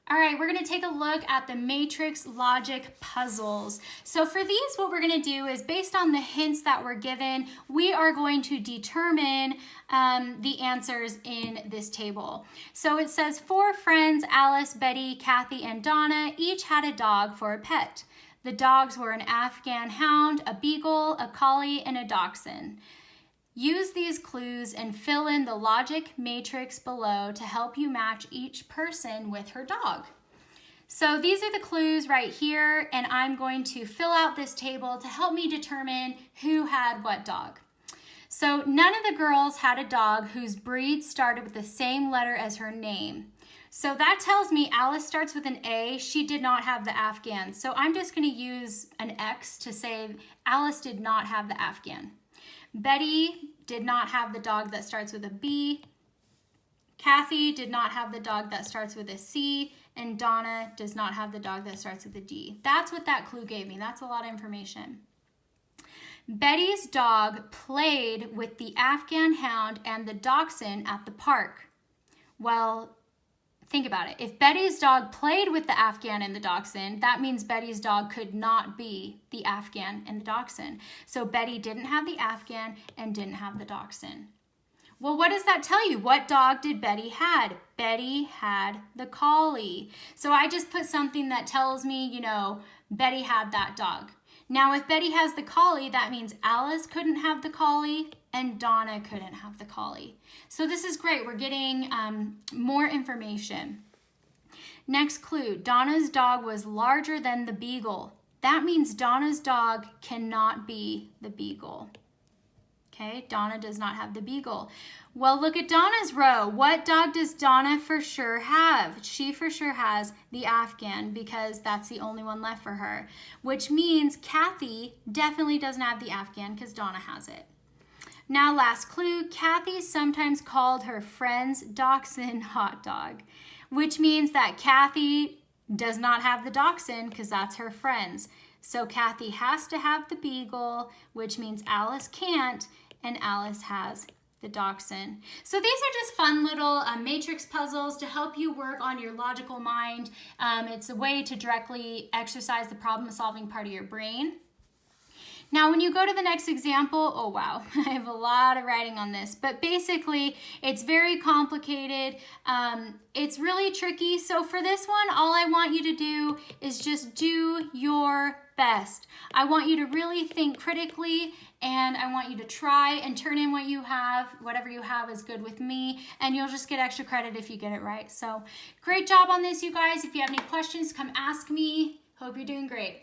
All right, we're gonna take a look at the matrix logic puzzles. So for these, what we're gonna do is based on the hints that were given, we are going to determine the answers in this table. So it says 4 friends, Alice, Betty, Kathy, and Donna, each had a dog for a pet. The dogs were an Afghan hound, a beagle, a collie, and a dachshund. Use these clues and fill in the logic matrix below to help you match each person with her dog. So these are the clues right here, and I'm going to fill out this table to help me determine who had what dog. So none of the girls had a dog whose breed started with the same letter as her name. So that tells me Alice starts with an A. She did not have the Afghan. So I'm just going to use an X to say Alice did not have the Afghan. Betty did not have the dog that starts with a B. Kathy did not have the dog that starts with a C. And Donna does not have the dog that starts with a D. That's what that clue gave me. That's a lot of information. Betty's dog played with the Afghan hound and the dachshund at the park. Well, think about it. If Betty's dog played with the Afghan and the dachshund, that means Betty's dog could not be the Afghan and the dachshund. So Betty didn't have the Afghan and didn't have the dachshund. Well, what does that tell you? What dog did Betty had? Betty had the collie. So I just put something that tells me, Betty had that dog. Now, if Betty has the collie, that means Alice couldn't have the collie and Donna couldn't have the collie. So this is great. We're getting more information. Next clue, Donna's dog was larger than the beagle. That means Donna's dog cannot be the beagle. Okay, Donna does not have the beagle. Well, look at Donna's row. What dog does Donna for sure have? She for sure has the Afghan because that's the only one left for her, which means Kathy definitely doesn't have the Afghan because Donna has it. Now, last clue, Kathy sometimes called her friend's dachshund hot dog, which means that Kathy does not have the dachshund because that's her friend's. So Kathy has to have the beagle, which means Alice can't, and Alice has the dachshund. So these are just fun little matrix puzzles to help you work on your logical mind. It's a way to directly exercise the problem-solving part of your brain. Now, when you go to the next example, oh wow, I have a lot of writing on this, but basically it's very complicated. It's really tricky. So for this one, all I want you to do is just do your best. I want you to really think critically, and I want you to try and turn in what you have. Whatever you have is good with me, and you'll just get extra credit if you get it right. So great job on this, you guys. If you have any questions, come ask me. Hope you're doing great.